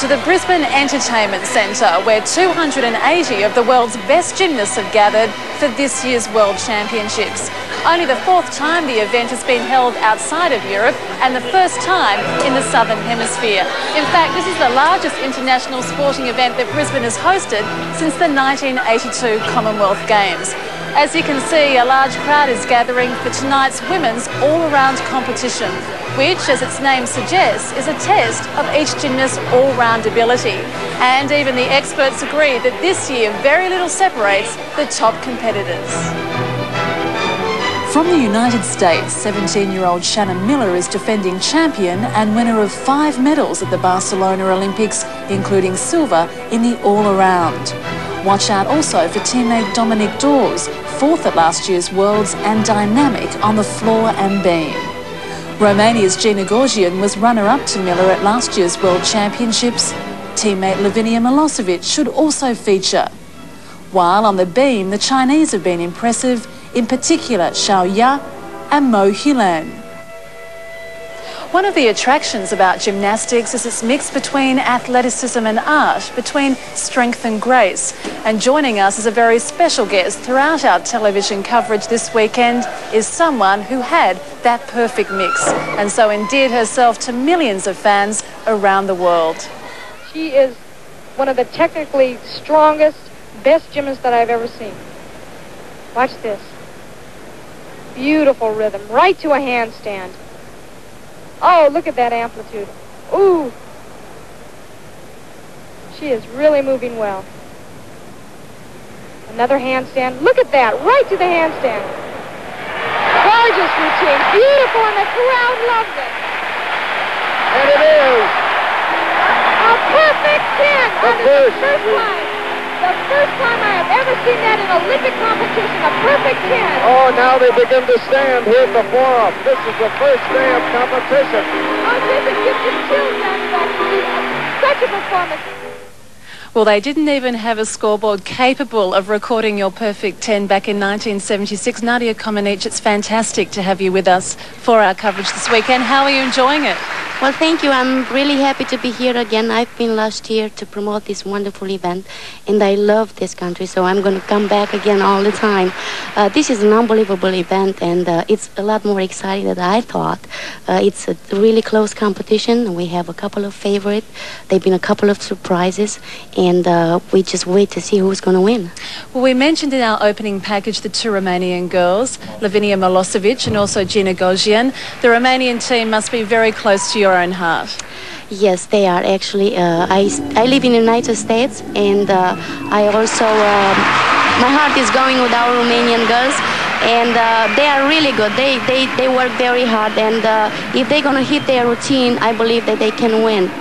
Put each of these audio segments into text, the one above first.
to the Brisbane Entertainment Centre, where 280 of the world's best gymnasts have gathered for this year's World Championships. Only the fourth time the event has been held outside of Europe and the first time in the Southern Hemisphere. In fact, this is the largest international sporting event that Brisbane has hosted since the 1982 Commonwealth Games. As you can see, a large crowd is gathering for tonight's women's all-around competition, which, as its name suggests, is a test of each gymnast's all-round ability. And even the experts agree that this year very little separates the top competitors. From the United States, 17-year-old Shannon Miller is defending champion and winner of 5 medals at the Barcelona Olympics, including silver in the all-around. Watch out also for teammate Dominique Dawes, 4th at last year's Worlds and dynamic on the floor and beam. Romania's Gina Gogean was runner-up to Miller at last year's World Championships. Teammate Nadia Comaneci should also feature. While on the beam, the Chinese have been impressive, in particular Xiao Ya and Mo Hilan. One of the attractions about gymnastics is its mix between athleticism and art, between strength and grace. And joining us as a very special guest throughout our television coverage this weekend is someone who had that perfect mix and so endeared herself to millions of fans around the world. She is one of the technically strongest, best gymnasts that I've ever seen. Watch this. Beautiful rhythm, right to a handstand. Oh, look at that amplitude. Ooh. She is really moving well. Another handstand. Look at that, right to the handstand. Gorgeous routine, beautiful, and the crowd loves it. And it is. A perfect 10. That is the first time. The first time I have ever seen that in Olympic competition, a perfect 10. Oh, now they begin to stand here before us. This is the first day of competition. Oh, this gives you chills, actually. Such a performance. Well, they didn't even have a scoreboard capable of recording your perfect 10 back in 1976. Nadia Comaneci, it's fantastic to have you with us for our coverage this weekend. How are you enjoying it? Well, thank you. I'm really happy to be here again. I've been last year to promote this wonderful event, and I love this country, so I'm going to come back again all the time. This is an unbelievable event, and it's a lot more exciting than I thought. It's a really close competition. We have a couple of favorites. There have been a couple of surprises, and we just wait to see who's going to win. Well, we mentioned in our opening package the 2 Romanian girls, Nadia Comaneci and also Gina Gogean. The Romanian team must be very close to your own heart. Yes, they are actually. I live in the United States, and I also, my heart is going with our Romanian girls, and they are really good. They work very hard, and if they're going to hit their routine, I believe that they can win.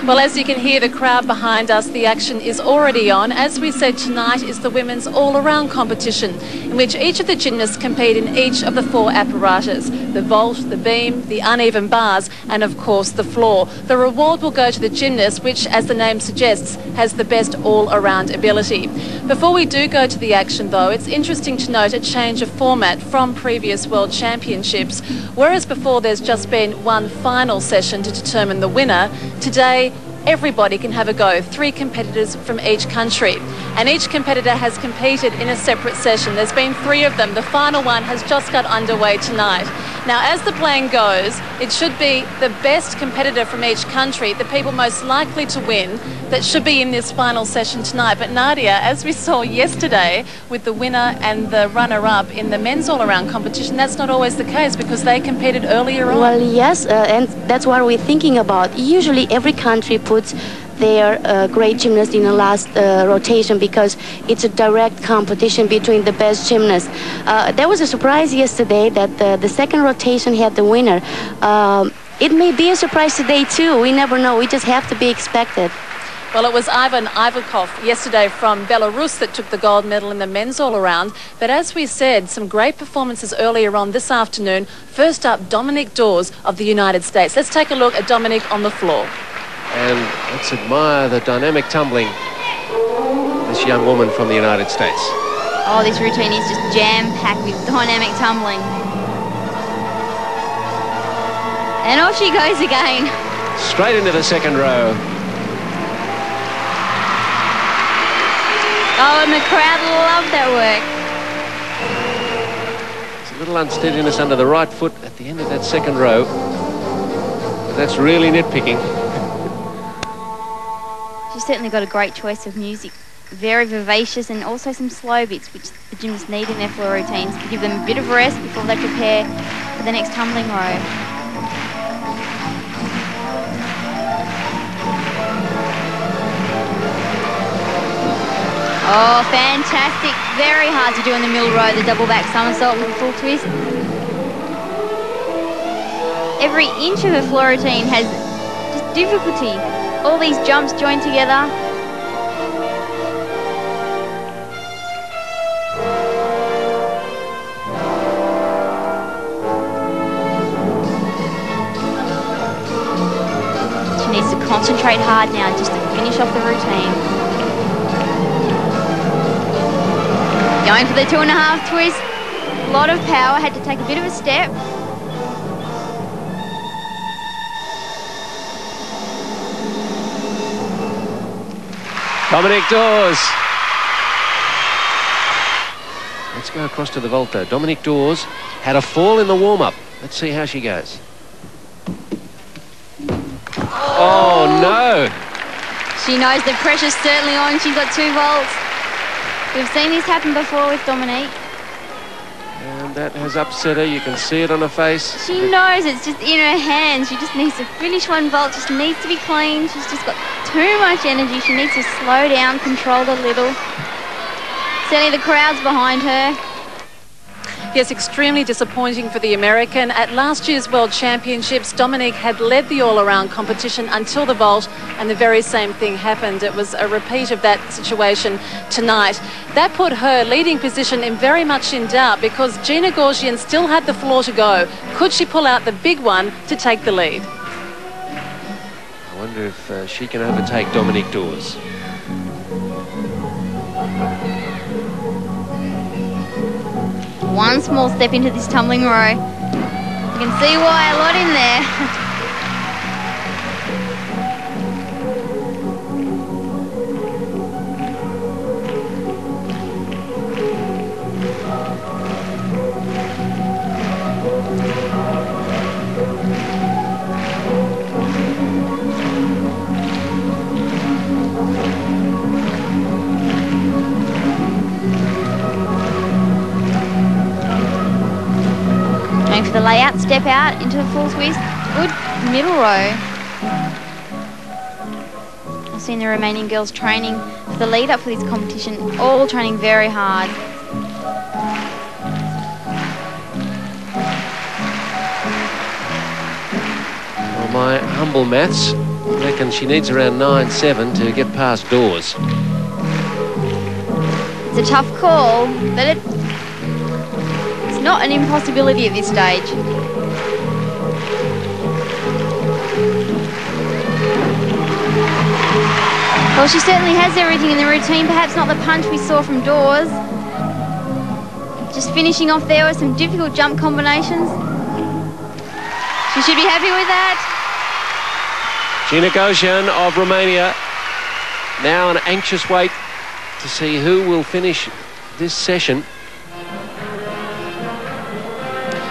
Well, as you can hear the crowd behind us, the action is already on. As we said, tonight is the women's all-around competition, in which each of the gymnasts compete in each of the 4 apparatus: the vault, the beam, the uneven bars, and of course the floor. The reward will go to the gymnast, which, as the name suggests, has the best all-around ability. Before we do go to the action, though, it's interesting to note a change of format from previous World Championships. Whereas before there's just been one final session to determine the winner, today everybody can have a go, 3 competitors from each country. And each competitor has competed in a separate session. There's been 3 of them. The final one has just got underway tonight. Now, as the plan goes, it should be the best competitor from each country, the people most likely to win, that should be in this final session tonight. But Nadia, as we saw yesterday with the winner and the runner-up in the men's all-around competition, that's not always the case because they competed earlier on. Well, yes, and that's what we're thinking about. Usually every country puts their great gymnast in the last rotation because it's a direct competition between the best gymnasts. There was a surprise yesterday that the second rotation had the winner. It may be a surprise today too. We never know. We just have to be expected. Well, it was Ivan Ivakov yesterday from Belarus that took the gold medal in the men's all-around. But as we said, some great performances earlier on this afternoon. First up, Dominique Dawes of the United States. Let's take a look at Dominique on the floor. And let's admire the dynamic tumbling, this young woman from the United States. Oh, this routine is just jam-packed with dynamic tumbling. And off she goes again. Straight into the second row. Oh, and the crowd loved that work. There's a little unsteadiness under the right foot at the end of that second row. But that's really nitpicking. She's certainly got a great choice of music. Very vivacious, and also some slow bits, which the gymnasts need in their floor routines to give them a bit of rest before they prepare for the next tumbling row. Oh, fantastic. Very hard to do in the middle row, the double back somersault with a full twist. Every inch of her floor routine has just difficulty. All these jumps joined together. She needs to concentrate hard now just to finish off the routine. Going for the 2.5 twist. A lot of power, had to take a bit of a step. Dominique Dawes. Let's go across to the vault though. Dominique Dawes had a fall in the warm-up. Let's see how she goes. Oh no! She knows the pressure's certainly on. She's got 2 vaults. We've seen this happen before with Dominique. And that has upset her. You can see it on her face. She knows it's just in her hands. She just needs to finish 1 vault. Just needs to be clean. She's just got too much energy. She needs to slow down, control it a little. Certainly the crowd's behind her. Yes, extremely disappointing for the American. At last year's World Championships, Dominique had led the all-around competition until the vault, and the very same thing happened. It was a repeat of that situation tonight. That put her leading position in very much in doubt, because Gina Gogean still had the floor to go. Could she pull out the big one to take the lead? I wonder if she can overtake Dominique Dawes. One small step into this tumbling row. You can see why, a lot in there. Going for the layout, step out into the full twist. Good middle row. I've seen the Romanian girls training for the lead up for this competition, all training very hard. Well, my humble maths reckon she needs around 9.7 to get past Dawes. It's a tough call, but it's not an impossibility at this stage. Well, she certainly has everything in the routine, perhaps not the punch we saw from Dawes. Just finishing off there with some difficult jump combinations. She should be happy with that. Gina Gogean of Romania, now an anxious wait to see who will finish this session.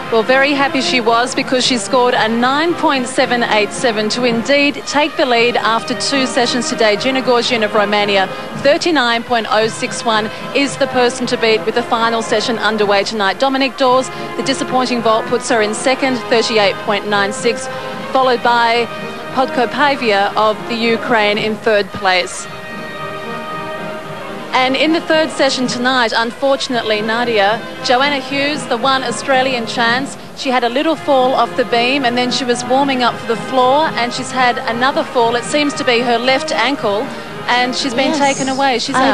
Well, very happy she was, because she scored a 9.787 to indeed take the lead after 2 sessions today. Gina Gogean of Romania, 39.061 is the person to beat with the final session underway tonight. Dominique Dawes, the disappointing vault, puts her in second, 38.96, followed by Podkopavia of the Ukraine in 3rd place. And in the 3rd session tonight, unfortunately, Nadia, Joanna Hughes, the one Australian chance, she had a little fall off the beam, and then she was warming up for the floor, and she's had another fall. It seems to be her left ankle, and she's been taken away. She's out.